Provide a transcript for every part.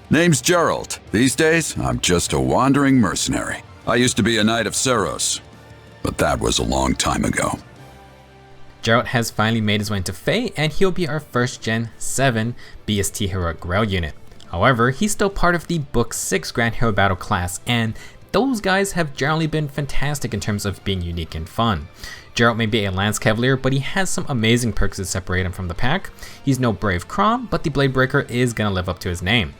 Name's Jeralt. These days, I'm just a wandering mercenary. I used to be a knight of Seros, but that was a long time ago. Jeralt has finally made his way into Fae, and he'll be our first Gen 7 BST Heroic Grail unit. However, he's still part of the Book 6 Grand Hero Battle class, and those guys have generally been fantastic in terms of being unique and fun. Jeralt may be a Lance Cavalier, but he has some amazing perks that separate him from the pack. He's no Brave Crom, but the Blade Breaker is gonna live up to his name.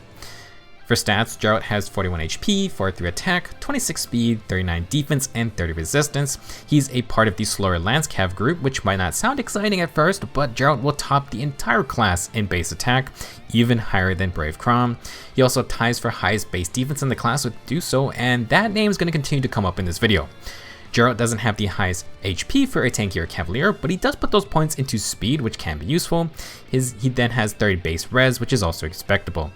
For stats, Jeralt has 41 HP, 43 attack, 26 speed, 39 defense, and 30 resistance. He's a part of the slower Lance Cav group, which might not sound exciting at first, but Jeralt will top the entire class in base attack, even higher than Brave Crom. He also ties for highest base defense in the class with Do So, and that name is going to continue to come up in this video. Jeralt doesn't have the highest HP for a tankier Cavalier, but he does put those points into speed, which can be useful. He then has 30 base res, which is also respectable.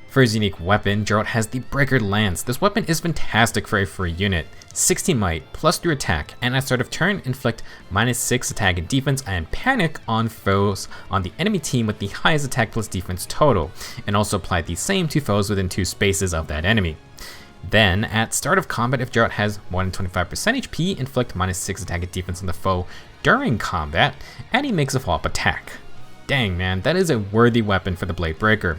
For his unique weapon, Jeralt has the Breaker Lance. This weapon is fantastic for a free unit. 16 might, plus 3 attack, and at start of turn, inflict -6 attack and defense and panic on foes on the enemy team with the highest attack plus defense total, and also apply the same to foes within 2 spaces of that enemy. Then, at start of combat, if Jeralt has more than 25% HP, inflict -6 attack and defense on the foe during combat, and he makes a follow-up attack. Dang man, that is a worthy weapon for the Blade Breaker.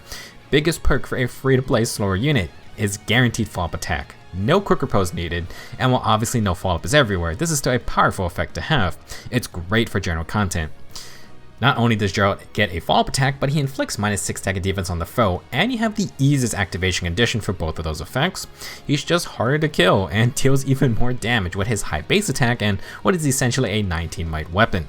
Biggest perk for a free-to-play slower unit is guaranteed follow-up attack. No quick repose needed, and while obviously no follow-up is everywhere, this is still a powerful effect to have. It's great for general content. Not only does Jeralt get a follow-up attack, but he inflicts -6 attack and defense on the foe, and you have the easiest activation condition for both of those effects. He's just harder to kill, and deals even more damage with his high base attack and what is essentially a 19 might weapon.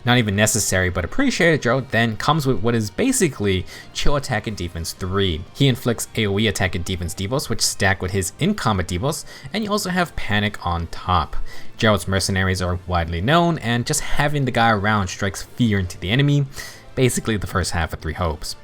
Not even necessary but appreciated, Jeralt then comes with what is basically chill attack and defense 3. He inflicts AoE attack and defense debuffs which stack with his in-combat debuffs, and you also have panic on top. Jeralt's mercenaries are widely known, and just having the guy around strikes fear into the enemy, basically the first half of 3 hopes.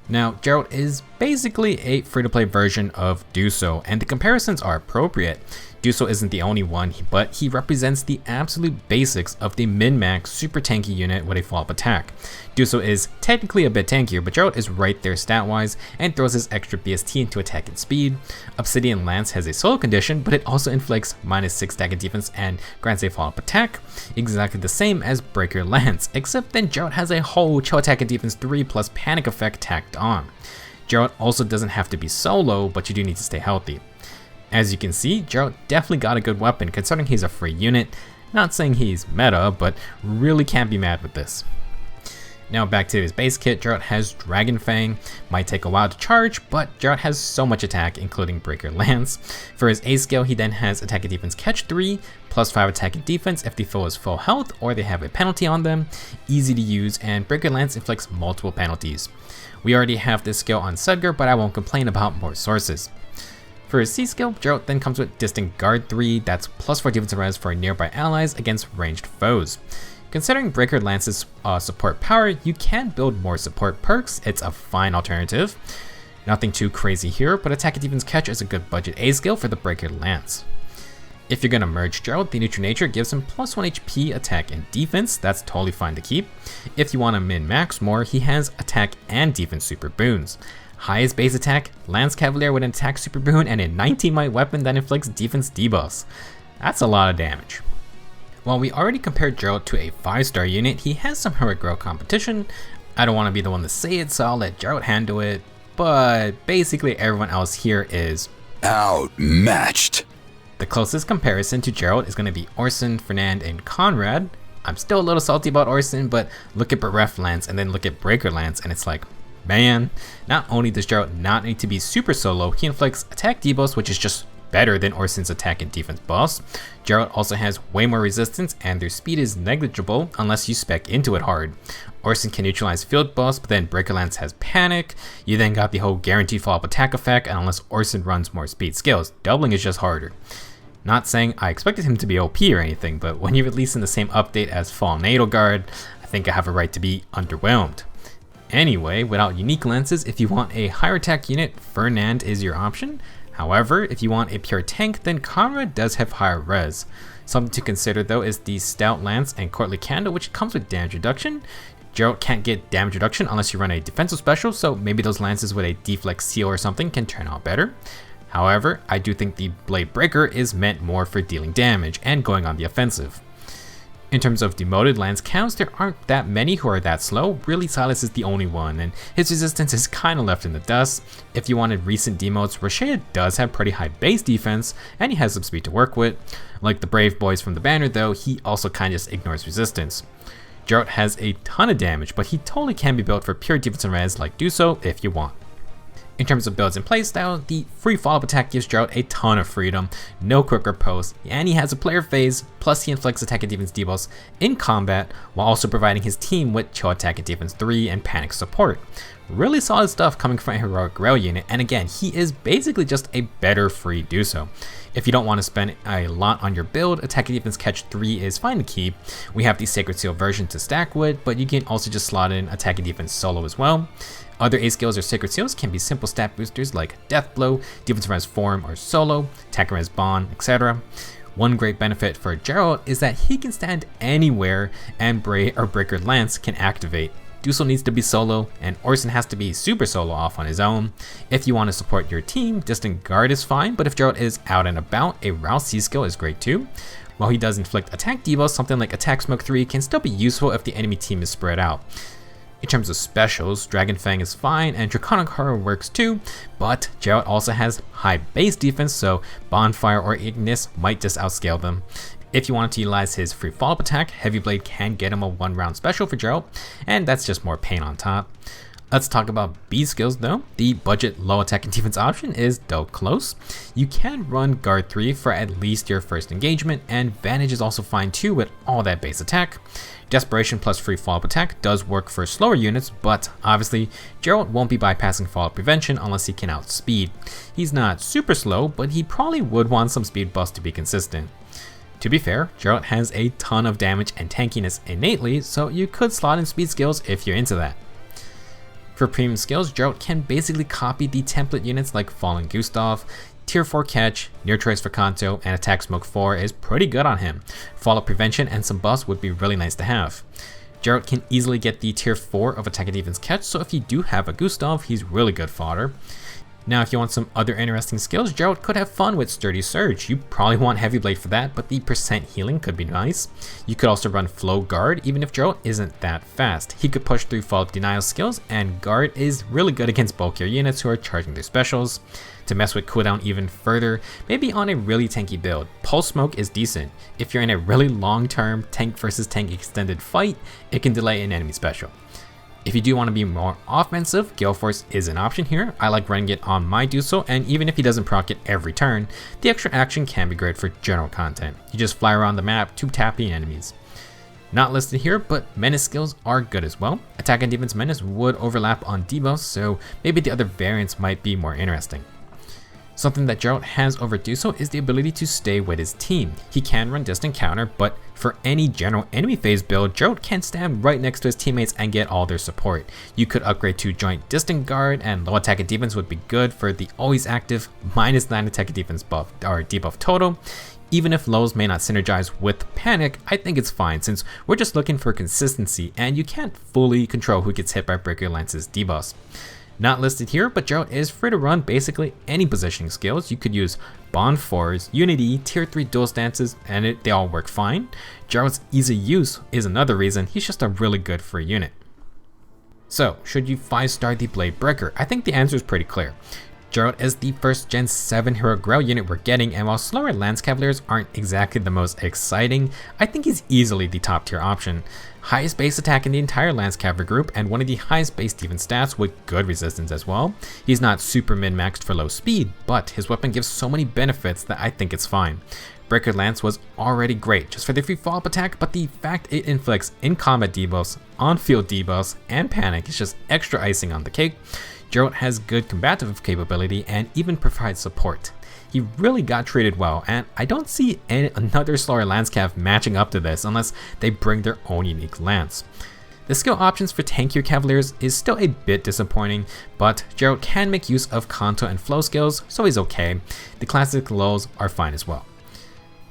Now, Jeralt is basically a free-to-play version of Do So, and the comparisons are appropriate. Do So isn't the only one, but he represents the absolute basics of the min-max super tanky unit with a follow-up attack. Do So is technically a bit tankier, but Jeralt is right there stat-wise and throws his extra BST into attack and speed. Obsidian Lance has a solo condition, but it also inflicts -6 attack and defense and grants a follow-up attack, exactly the same as Breaker Lance, except then Jeralt has a whole chill attack and defense 3 plus panic effect tacked on. Jeralt also doesn't have to be solo, but you do need to stay healthy. As you can see, Jeralt definitely got a good weapon considering he's a free unit. Not saying he's meta, but really can't be mad with this. Now back to his base kit, Jeralt has Dragon Fang. Might take a while to charge, but Jeralt has so much attack, including Breaker Lance. For his A skill, he then has attack and defense catch 3, plus 5 attack and defense if the foe is full health or they have a penalty on them. Easy to use, and Breaker Lance inflicts multiple penalties. We already have this skill on Sedgar, but I won't complain about more sources. For his C skill, Jeralt then comes with Distant Guard 3, that's plus 4 defense res for nearby allies against ranged foes. Considering Breaker Lance's support power, you can build more support perks. It's a fine alternative. Nothing too crazy here, but attack and defense catch is a good budget A skill for the Breaker Lance. If you're going to merge Jeralt, the Neutral Nature gives him plus 1 HP, attack, and defense. That's totally fine to keep. If you want to min-max more, he has attack and defense super boons. Highest base attack, Lance Cavalier with an attack super boon and a 19 might weapon that inflicts defense debuffs. That's a lot of damage. While we already compared Jeralt to a 5-star unit, he has some heroic growth competition. I don't want to be the one to say it, so I'll let Jeralt handle it, but basically everyone else here is outmatched. The closest comparison to Jeralt is going to be Orson, Fernand, and Conrad. I'm still a little salty about Orson, but look at Bereft Lance and then look at Breaker Lance and it's like, man, not only does Jeralt not need to be super solo, he inflicts attack debuffs, which is just better than Orson's attack and defense buffs. Jeralt also has way more resistance and their speed is negligible unless you spec into it hard. Orson can neutralize field buffs, but then Breaker Lance has panic. You then got the whole guaranteed follow-up attack effect, and unless Orson runs more speed skills, doubling is just harder. Not saying I expected him to be OP or anything, but when you release in the same update as Fallen Edelgard, I think I have a right to be underwhelmed. Anyway, without unique lances, if you want a higher attack unit, Fernand is your option. However, if you want a pure tank, then Conrad does have higher res. Something to consider though is the Stout Lance and Courtly Candle, which comes with damage reduction. Jeralt can't get damage reduction unless you run a defensive special, so maybe those lances with a deflex seal or something can turn out better. However, I do think the Blade Breaker is meant more for dealing damage and going on the offensive. In terms of demoted lance counts, there aren't that many who are that slow. Really, Silas is the only one, and his resistance is kinda left in the dust. If you wanted recent demotes, Rashea does have pretty high base defense, and he has some speed to work with. Like the Brave Boys from the banner though, he also kinda just ignores resistance. Jeralt has a ton of damage, but he totally can be built for pure defense and res, like do so if you want. In terms of builds and playstyle, the free follow-up attack gives Jeralt a ton of freedom, no quick riposte, and he has a player phase, plus he inflicts attack and defense debuffs in combat, while also providing his team with chill attack and defense 3 and panic support. Really solid stuff coming from a heroic Grail unit, and again, he is basically just a better free do so. If you don't want to spend a lot on your build, attack and defense catch 3 is fine to keep. We have the Sacred Seal version to stack with, but you can also just slot in attack and defense solo as well. Other A skills or Sacred Seals can be simple stat boosters like Death Blow, Defense Res Form or Solo, Attack Res Bond, etc. One great benefit for Jeralt is that he can stand anywhere and Breaker Lance can activate. Dusel needs to be solo, and Orson has to be super solo off on his own. If you want to support your team, Distant Guard is fine, but if Jeralt is out and about, a Rouse C skill is great too. While he does inflict attack debuffs, something like Attack Smoke 3 can still be useful if the enemy team is spread out. In terms of specials, Dragon Fang is fine and Draconic Horror works too, but Jeralt also has high base defense, so Bonfire or Ignis might just outscale them. If you wanted to utilize his free follow-up attack, Heavy Blade can get him a 1-round special for Jeralt, and that's just more pain on top. Let's talk about B skills though. The budget low attack and defense option is though close. You can run Guard 3 for at least your first engagement, and Vantage is also fine too with all that base attack. Desperation plus free follow-up attack does work for slower units, but obviously Jeralt won't be bypassing follow-up prevention unless he can outspeed. He's not super slow, but he probably would want some speed buffs to be consistent. To be fair, Jeralt has a ton of damage and tankiness innately, so you could slot in speed skills if you're into that. For premium skills, Jeralt can basically copy the template units like Fallen Gustav. Tier 4 catch, Near Trace for Kanto, and Attack Smoke 4 is pretty good on him. Fallout prevention and some buffs would be really nice to have. Jeralt can easily get the tier 4 of attack and defense catch, so if you do have a Gustav, he's really good fodder. Now if you want some other interesting skills, Jeralt could have fun with Sturdy Surge. You probably want Heavy Blade for that, but the percent healing could be nice. You could also run Flow Guard, even if Jeralt isn't that fast. He could push through follow-up denial skills, and Guard is really good against bulkier units who are charging their specials. To mess with cooldown even further, maybe on a really tanky build, Pulse Smoke is decent. If you're in a really long-term tank versus tank extended fight, it can delay an enemy special. If you do want to be more offensive, Gale Force is an option here. I like running it on my Dusel, and even if he doesn't proc it every turn, the extra action can be great for general content. You just fly around the map to tap the enemies. Not listed here, but Menace skills are good as well. Attack and Defense Menace would overlap on debuffs, so maybe the other variants might be more interesting. Something that Jeralt has over Dusel is the ability to stay with his team. He can run distant counter, but for any general enemy phase build, Jeralt can stand right next to his teammates and get all their support. You could upgrade to Joint Distant Guard, and low attack and defense would be good for the always active -9 attack and defense buff or debuff total. Even if lows may not synergize with Panic, I think it's fine since we're just looking for consistency and you can't fully control who gets hit by Breaker Lance's debuffs. Not listed here, but Jeralt is free to run basically any positioning skills. You could use Bond 4s, Unity, Tier 3 dual stances, and they all work fine. Jeralt's ease of use is another reason he's just a really good free unit. So, should you 5-star the Blade Breaker? I think the answer is pretty clear. Jeralt is the first Gen 7 Hero Grail unit we're getting, and while slower Lance Cavaliers aren't exactly the most exciting, I think he's easily the top tier option. Highest base attack in the entire Lance Cavalry group, and one of the highest base defense stats with good resistance as well. He's not super min-maxed for low speed, but his weapon gives so many benefits that I think it's fine. Breaker Lance was already great just for the free follow-up attack, but the fact it inflicts in-combat debuffs, on-field debuffs, and panic is just extra icing on the cake. Jeralt has good combative capability and even provides support. He really got treated well, and I don't see another slower Lance Cav matching up to this unless they bring their own unique lance. The skill options for tankier Cavaliers is still a bit disappointing, but Jeralt can make use of Kanto and flow skills, so he's okay. The classic lows are fine as well.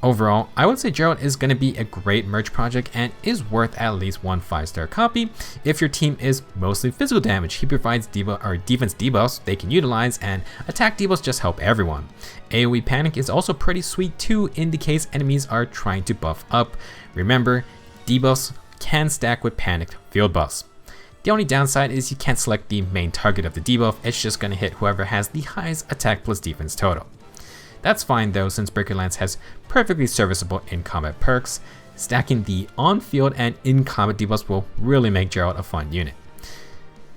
Overall, I would say Jeralt is going to be a great merge project and is worth at least one 5-star copy. If your team is mostly physical damage, he provides defense debuffs they can utilize, and attack debuffs just help everyone. AoE Panic is also pretty sweet too in the case enemies are trying to buff up. Remember, debuffs can stack with panicked field buffs. The only downside is you can't select the main target of the debuff, it's just going to hit whoever has the highest attack plus defense total. That's fine though, since Breaker Lance has perfectly serviceable in-combat perks. Stacking the on-field and in-combat debuffs will really make Jeralt a fun unit.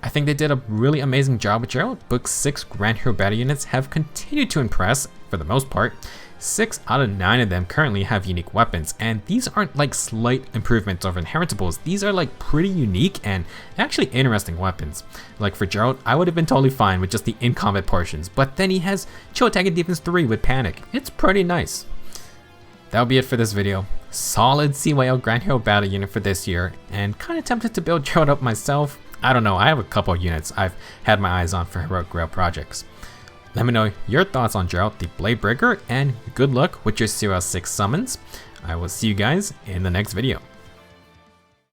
I think they did a really amazing job with Jeralt. Book 6 Grand Hero Battle units have continued to impress for the most part. 6 out of 9 of them currently have unique weapons, and these aren't like slight improvements over inheritables. These are like pretty unique and actually interesting weapons. Like for Jeralt, I would have been totally fine with just the in-combat portions, but then he has chill attack and defense 3 with panic. It's pretty nice. That'll be it for this video. Solid CYL Grand Hero Battle unit for this year, and kind of tempted to build Jeralt up myself. I don't know, I have a couple of units I've had my eyes on for Heroic Grail projects. Let me know your thoughts on Jeralt the Bladebreaker, and good luck with your CRL 6 summons. I will see you guys in the next video.